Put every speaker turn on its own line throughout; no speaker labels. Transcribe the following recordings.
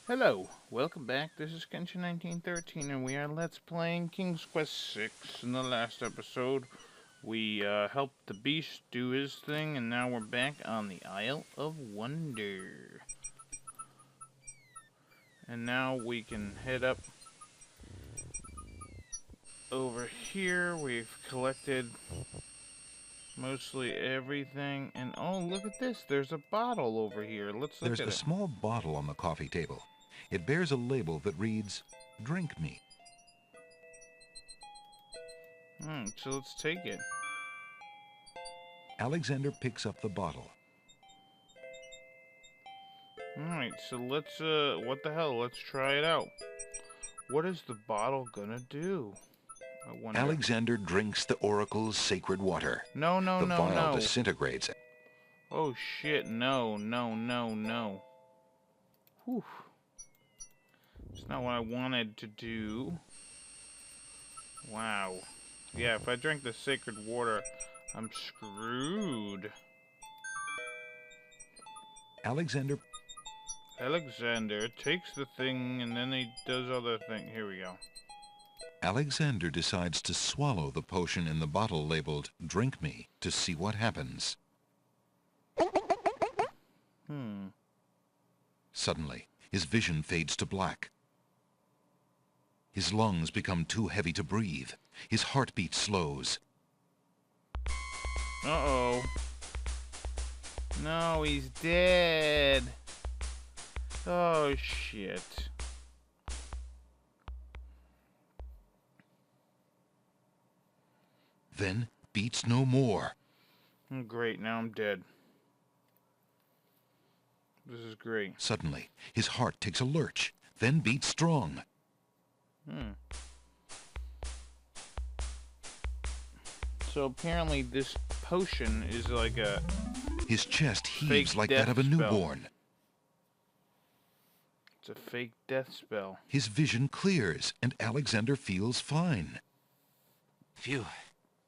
Hello, welcome back. This is Kenshin1913, and we are Let's Playing King's Quest 6. In the last episode, we helped the beast do his thing, and now we're back on the Isle of Wonder. And now we can head up over here. We've collected mostly everything, and oh, look at this. There's a bottle over here. Let's look
There's
at
a
it.
small bottle on the coffee table. It bears a label that reads, "Drink me."
So let's take it.
Alexander picks up the bottle.
Alright, so let's, what the hell? Let's try it out. What is the bottle gonna do? I wonder.
Alexander drinks the oracle's sacred water.
No, no,
The
no,
vial
no.
disintegrates.
Oh shit, no, no, no, no. Whew. It's not what I wanted to do. Wow. Yeah, if I drink the sacred water, I'm screwed.
Alexander
takes the thing and then he does other thing. Here we go.
Alexander decides to swallow the potion in the bottle labeled "Drink me" to see what happens. Suddenly, his vision fades to black. His lungs become too heavy to breathe. His heartbeat slows.
Uh-oh. No, he's dead. Oh, shit.
Then beats no more.
Great, now I'm dead. This is great.
Suddenly, his heart takes a lurch, then beats strong.
So apparently this potion is like a
His chest heaves
fake
like
death
that of a
spell.
newborn.
It's a fake death spell.
His vision clears, and Alexander feels fine.
Phew.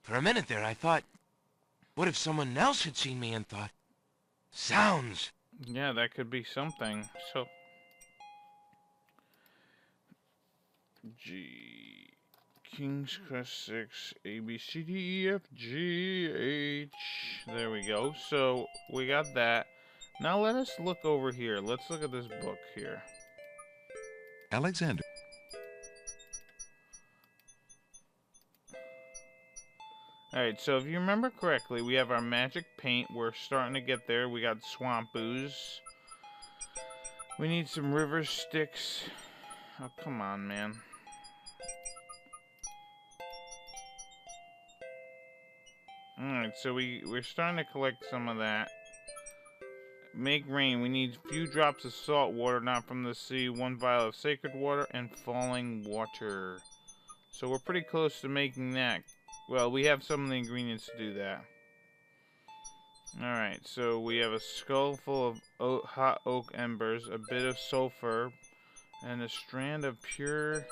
For a minute there, I thought, what if someone else had seen me and thought, sounds?
Yeah, that could be something. So, G, King's Quest 6, A, B, C, D, E, F, G, H. There we go. So, we got that. Now let us look over here. Let's look at this book here.
Alexander.
Alright, so if you remember correctly, we have our magic paint. We're starting to get there. We got swamp ooze. We need some river sticks. Oh, come on, man. Alright, so we're starting to collect some of that. Make rain. We need a few drops of salt water, not from the sea, 1 vial of sacred water, and falling water. So we're pretty close to making that. Well, we have some of the ingredients to do that. Alright, so we have a skull full of hot oak embers, a bit of sulfur, and a strand of pure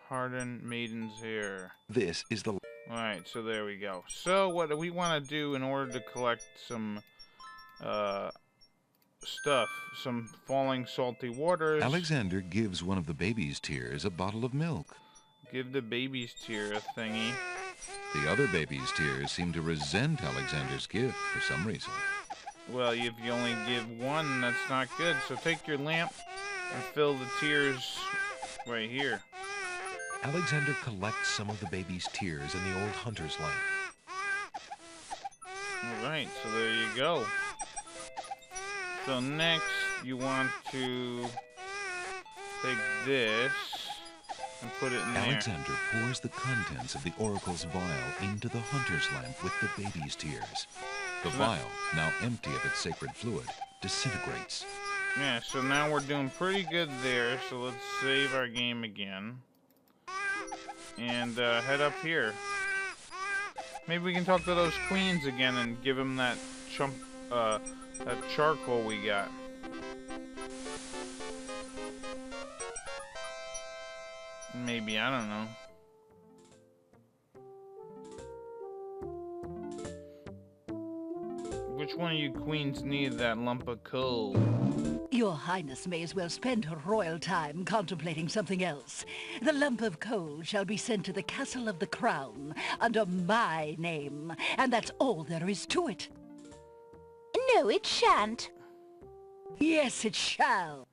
hardened maiden's hair.
This is the...
Alright, so there we go. So what do we want to do in order to collect some stuff? Some falling salty waters.
Alexander gives one of the baby's tears a bottle of milk.
Give the baby's tear a thingy.
The other baby's tears seem to resent Alexander's gift for some reason.
Well, if you only give one, that's not good. So take your lamp and fill the tears right here.
Alexander collects some of the baby's tears in the old hunter's lamp.
Alright, so there you go. So next, you want to take this and put it in there.
Alexander pours the contents of the oracle's vial into the hunter's lamp with the baby's tears. The vial, now empty of its sacred fluid, disintegrates.
Yeah, so now we're doing pretty good there. So let's save our game again. And head up here. Maybe we can talk to those queens again and give them that that charcoal we got. Maybe, I don't know. Which one of you queens need that lump of coal?
Your Highness may as well spend her royal time contemplating something else. The lump of coal shall be sent to the Castle of the Crown under my name, and that's all there is to it.
No, it shan't.
Yes, it shall.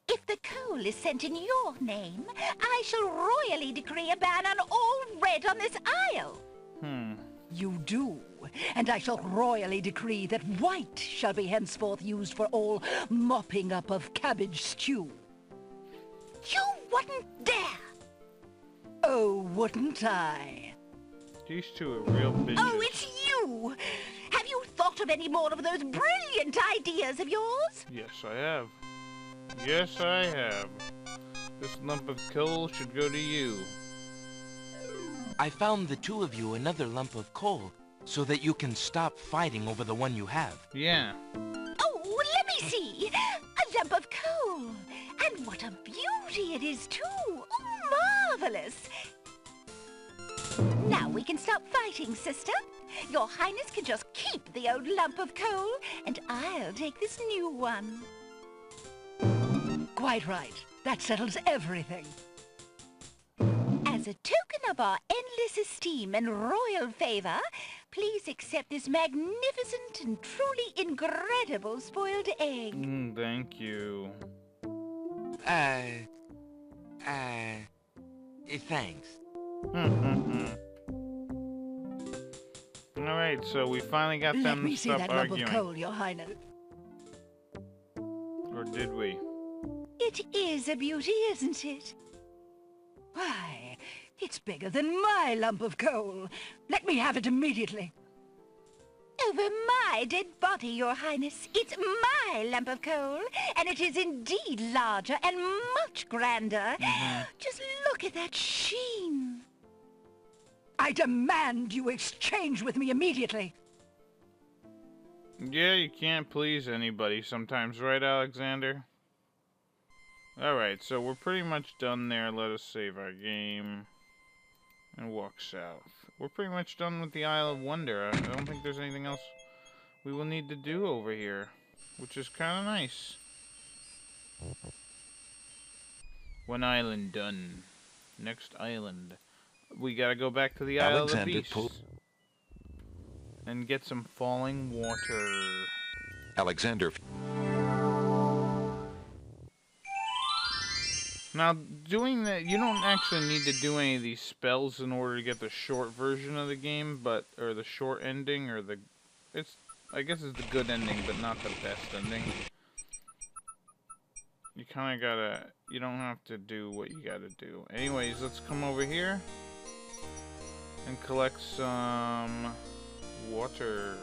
If the coal is sent in your name, I shall royally decree a ban on all red on this isle.
You do, and I shall royally decree that white shall be henceforth used for all mopping up of cabbage stew.
You wouldn't dare!
Oh, wouldn't I?
These two are real bitches.
Oh, it's you! Have you thought of any more of those brilliant ideas of yours?
Yes, I have. Yes, I have. This lump of coal should go to you.
I found the two of you another lump of coal so that you can stop fighting over the one you have.
Yeah.
Oh, let me see! A lump of coal! And what a beauty it is, too! Oh, marvelous! Now we can stop fighting, sister. Your Highness can just keep the old lump of coal, and I'll take this new one.
Quite right. That settles everything.
As a token of our endless esteem and royal favor, please accept this magnificent and truly incredible spoiled egg.
Thank you.
Thanks.
Alright, so we finally got
Let
them
me
to
see
stop
that
arguing.
lump of coal, Your Highness.
Or did we?
It is a beauty, isn't it?
Why, it's bigger than my lump of coal. Let me have it immediately.
Over my dead body, Your Highness. It's my lump of coal, and it is indeed larger and much grander. Just look at that sheen.
I demand you exchange with me immediately.
Yeah, you can't please anybody sometimes, right, Alexander? Alright, so we're pretty much done there. Let us save our game and walk south. We're pretty much done with the Isle of Wonder. I don't think there's anything else we will need to do over here, which is kind of nice. One island done. Next island. We gotta go back to the Isle of the Beast and get some falling water.
Alexander.
Now, doing that, you don't actually need to do any of these spells in order to get the short version of the game, or the short ending, or I guess it's the good ending, but not the best ending. You kind of gotta, you don't have to do what you gotta do. Anyways, let's come over here and collect some water.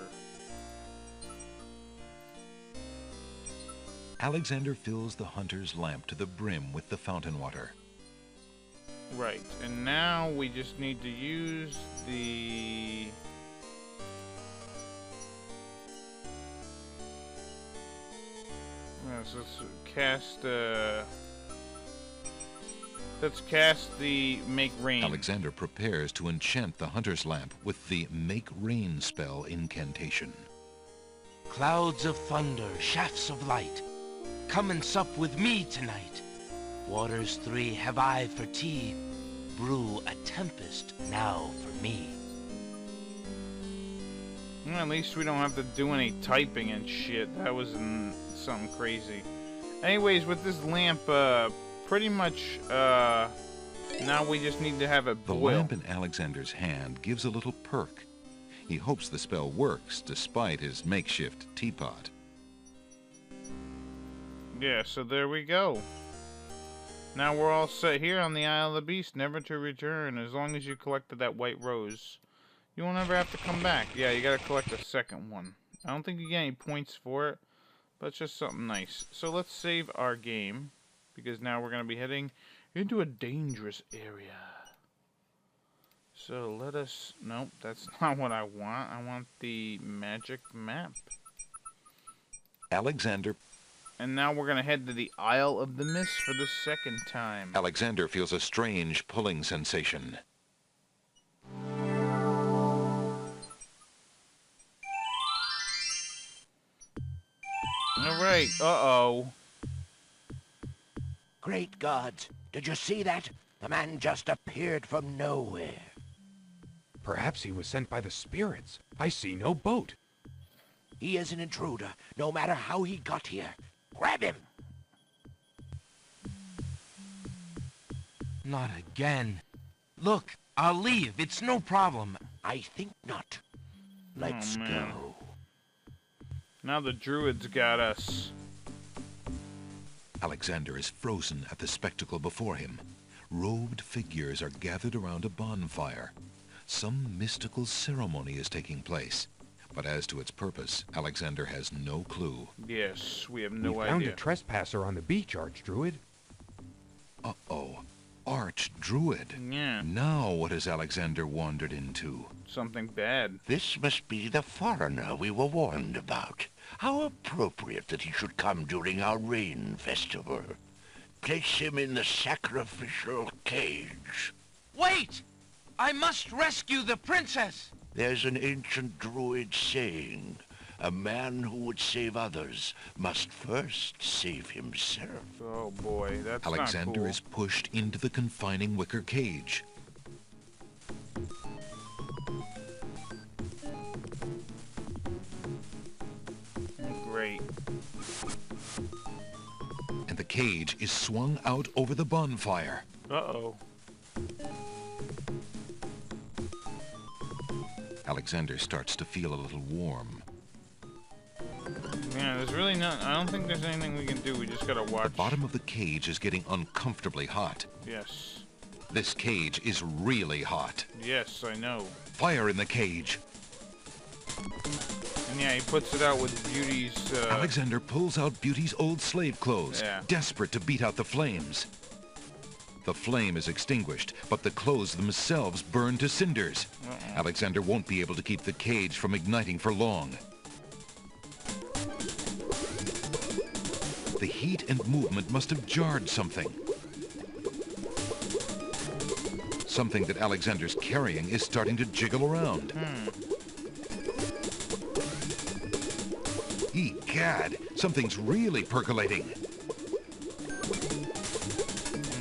Alexander fills the hunter's lamp to the brim with the fountain water.
Right, and now we just need to use the... Yes, let's cast the Make Rain.
Alexander prepares to enchant the hunter's lamp with the Make Rain spell incantation.
Clouds of thunder, shafts of light, come and sup with me tonight. Waters three have I for tea, brew a tempest now for me.
Well, at least we don't have to do any typing and shit. That was something crazy. Anyways, with this lamp, pretty much, now we just need to have it
The
boil.
lamp in Alexander's hand gives a little perk. He hopes the spell works despite his makeshift teapot.
Yeah, so there we go. Now we're all set here on the Isle of the Beast, never to return. As long as you collected that white rose, you won't ever have to come back. Yeah, you gotta collect a second one. I don't think you get any points for it, but it's just something nice. So let's save our game, because now we're gonna be heading into a dangerous area. So let us... Nope, that's not what I want. I want the magic map.
Alexander
And now we're going to head to the Isle of the Mist for the second time.
Alexander feels a strange pulling sensation.
Alright, right. Uh-oh.
Great gods, did you see that? The man just appeared from nowhere.
Perhaps he was sent by the spirits. I see no boat.
He is an intruder, no matter how he got here. Grab him!
Not again. Look, I'll leave. It's no problem.
I think not. Let's go.
Now the Druids got us.
Alexander is frozen at the spectacle before him. Robed figures are gathered around a bonfire. Some mystical ceremony is taking place. But as to its purpose, Alexander has no clue.
Yes, we have no
We found
idea.
a trespasser on the beach, Archdruid.
Uh-oh. Archdruid.
Yeah,
Now what has Alexander wandered into?
something bad.
This must be the foreigner we were warned about. How appropriate that he should come during our rain festival. Place him in the sacrificial cage.
Wait! I must rescue the princess!
There's an ancient Druid saying, a man who would save others must first save himself.
Oh boy, that's
Alexander
not cool.
is pushed into the confining wicker cage.
Great.
And the cage is swung out over the bonfire.
Uh-oh.
Alexander starts to feel a little warm.
Yeah, there's really not... I don't think there's anything we can do. We just gotta watch.
The bottom of the cage is getting uncomfortably hot.
Yes.
This cage is really hot.
Yes, I know.
Fire in the cage.
And yeah, he puts it out with Beauty's,
Alexander pulls out Beauty's old slave clothes,
Yeah.
desperate to beat out the flames. The flame is extinguished, but the clothes themselves burn to cinders. Alexander won't be able to keep the cage from igniting for long. The heat and movement must have jarred something. Something that Alexander's carrying is starting to jiggle around. Egad, something's really percolating.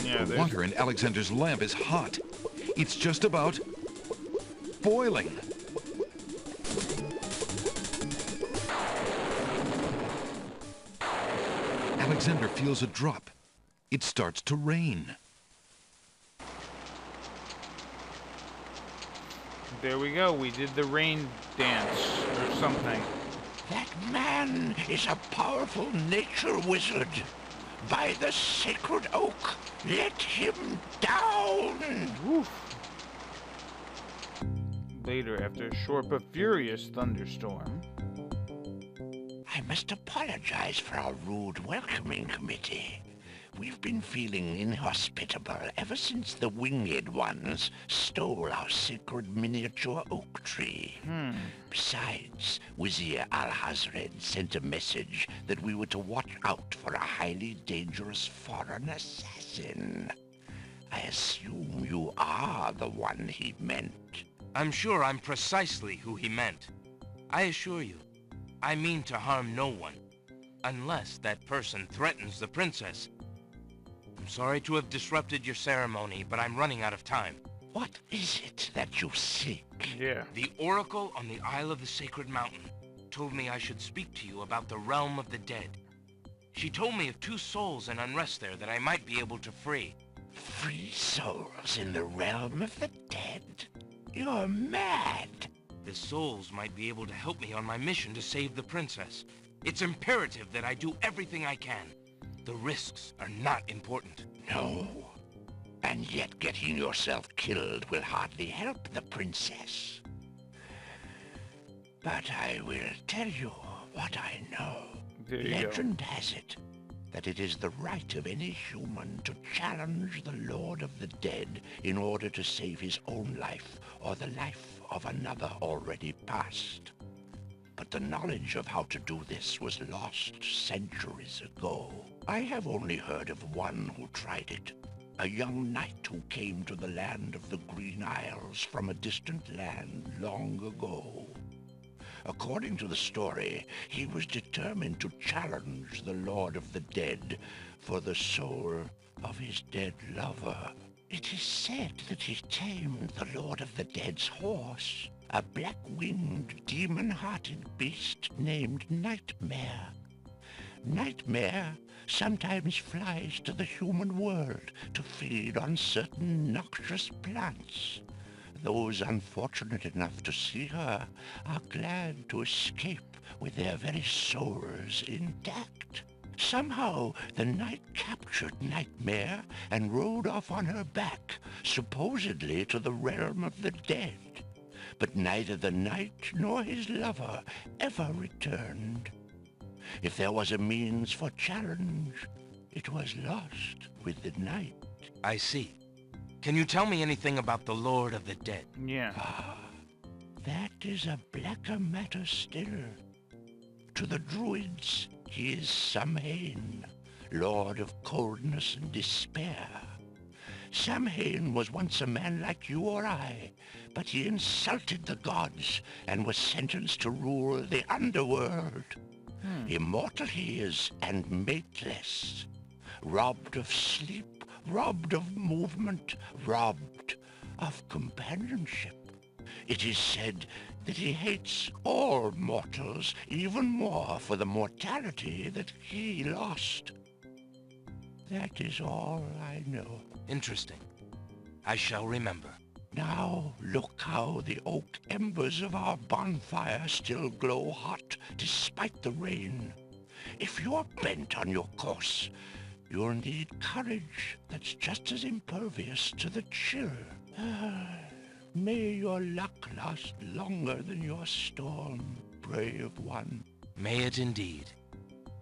yeah,
The water in Alexander's lamp is hot. It's just about boiling. Alexander feels a drop. It starts to rain.
There we go. We did the rain dance or something.
That man is a powerful nature wizard. By the sacred oak, let him down!
Woof. Later, after a short but furious thunderstorm.
I must apologize for our rude welcoming committee. We've been feeling inhospitable ever since the winged ones stole our sacred miniature oak tree. Besides, Wizir Al-Hazred sent a message that we were to watch out for a highly dangerous foreign assassin. I assume you are the one he meant.
I'm sure I'm precisely who he meant. I assure you, I mean to harm no one, unless that person threatens the princess. I'm sorry to have disrupted your ceremony, but I'm running out of time.
What is it that you seek?
Yeah.
The Oracle on the Isle of the Sacred Mountain told me I should speak to you about the realm of the dead. She told me of 2 souls in unrest there that I might be able to free.
Free souls in the realm of the dead? You're mad.
The souls might be able to help me on my mission to save the princess. It's imperative that I do everything I can. The risks are not important.
No. And yet getting yourself killed will hardly help the princess. But I will tell you what I know.
There you go.
Legend has it that it is the right of any human to challenge the Lord of the Dead in order to save his own life or the life of another already past. But the knowledge of how to do this was lost centuries ago. I have only heard of one who tried it. A young knight who came to the land of the Green Isles from a distant land long ago. According to the story, he was determined to challenge the Lord of the Dead for the soul of his dead lover. It is said that he tamed the Lord of the Dead's horse, a black-winged, demon-hearted beast named Nightmare. Nightmare sometimes flies to the human world to feed on certain noxious plants. Those unfortunate enough to see her are glad to escape with their very souls intact. Somehow, the night captured Nightmare and rode off on her back, supposedly to the realm of the dead. But neither the knight nor his lover ever returned. If there was a means for challenge, it was lost with the night.
I see. Can you tell me anything about the Lord of the Dead?
Yeah.
That is a blacker matter still. To the Druids, he is Samhain, Lord of Coldness and Despair. Samhain was once a man like you or I, but he insulted the gods and was sentenced to rule the underworld. Immortal he is, and mateless. Robbed of sleep, robbed of movement, robbed of companionship. It is said that he hates all mortals even more for the mortality that he lost. That is all I know.
Interesting. I shall remember.
Now look how the oak embers of our bonfire still glow hot despite the rain. If you're bent on your course, you'll need courage that's just as impervious to the chill. May your luck last longer than your storm, brave one.
May it indeed.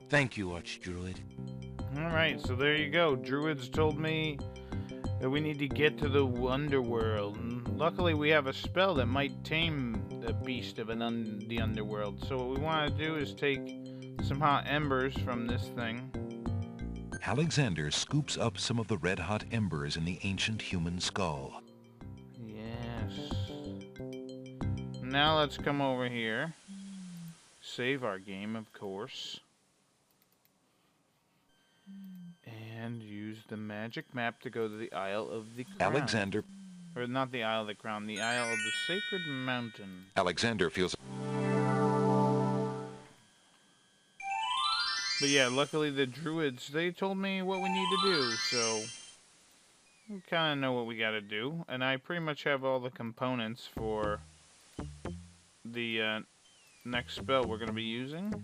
Thank you, Archdruid.
Alright, so there you go. Druids told me that we need to get to the underworld. And luckily we have a spell that might tame the beast of the underworld. So what we want to do is take some hot embers from this thing.
Alexander scoops up some of the red-hot embers in the ancient human skull.
Yes. Now let's come over here. Save our game, of course. And use the magic map to go to the Isle of the Crown.
Alexander...
Or not the Isle of the Crown, the Isle of the Sacred Mountain.
Alexander feels...
But yeah, luckily the Druids, they told me what we need to do, so... we kind of know what we gotta do. And I pretty much have all the components for the next spell we're gonna be using.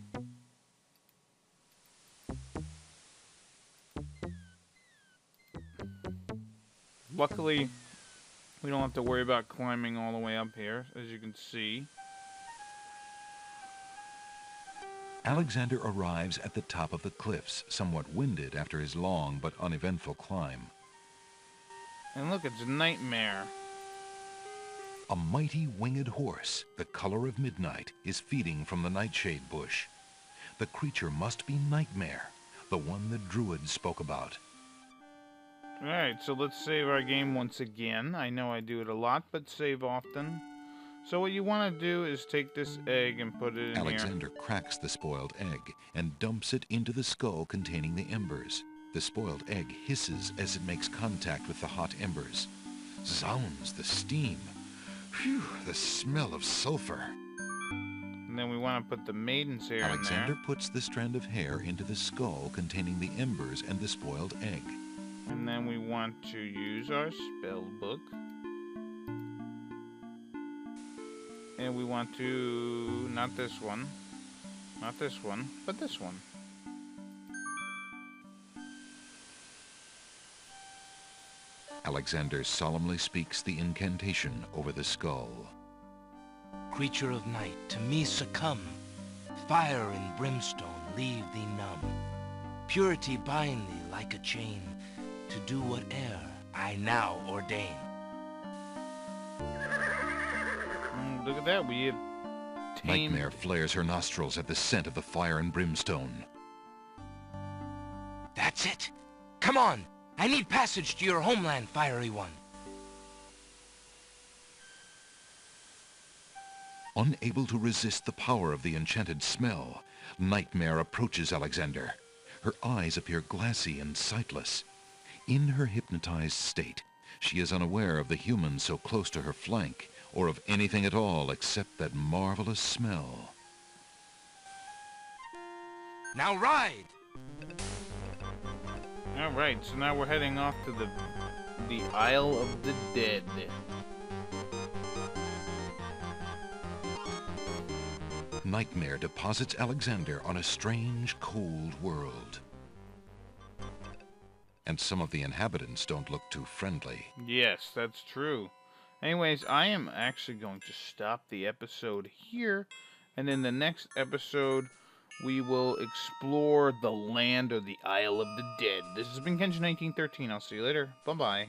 Luckily, we don't have to worry about climbing all the way up here, as you can see.
Alexander arrives at the top of the cliffs, somewhat winded after his long but uneventful climb.
And look, it's Nightmare.
A mighty winged horse, the color of midnight, is feeding from the nightshade bush. The creature must be Nightmare, the one the Druids spoke about.
Alright, so let's save our game once again. I know I do it a lot, but save often. So what you want to do is take this egg and put it in
Alexander cracks the spoiled egg and dumps it into the skull containing the embers. The spoiled egg hisses as it makes contact with the hot embers. Zounds, the steam. Phew, the smell of sulfur.
And then we want to put the maiden's hair in there.
Alexander puts the strand of hair into the skull containing the embers and the spoiled egg.
And then we want to use our spell book. And we want to, not this one, but this one.
Alexander solemnly speaks the incantation over the skull.
Creature of night, to me succumb. Fire and brimstone leave thee numb. Purity bind thee like a chain, to do whate'er I now ordain.
Look at that, we have tamed...
Nightmare flares her nostrils at the scent of the fire and brimstone.
That's it. Come on. I need passage to your homeland, fiery one.
Unable to resist the power of the enchanted smell, Nightmare approaches Alexander. Her eyes appear glassy and sightless. In her hypnotized state, she is unaware of the humans so close to her flank, or of anything at all except that marvelous smell.
Now ride!
Alright, so now we're heading off to the Isle of the Dead.
Nightmare deposits Alexander on a strange, cold world. And some of the inhabitants don't look too friendly.
Yes, that's true. Anyways, I am actually going to stop the episode here, and in the next episode, we will explore the land or the Isle of the Dead. This has been Kenshin 1913. I'll see you later. Bye-bye.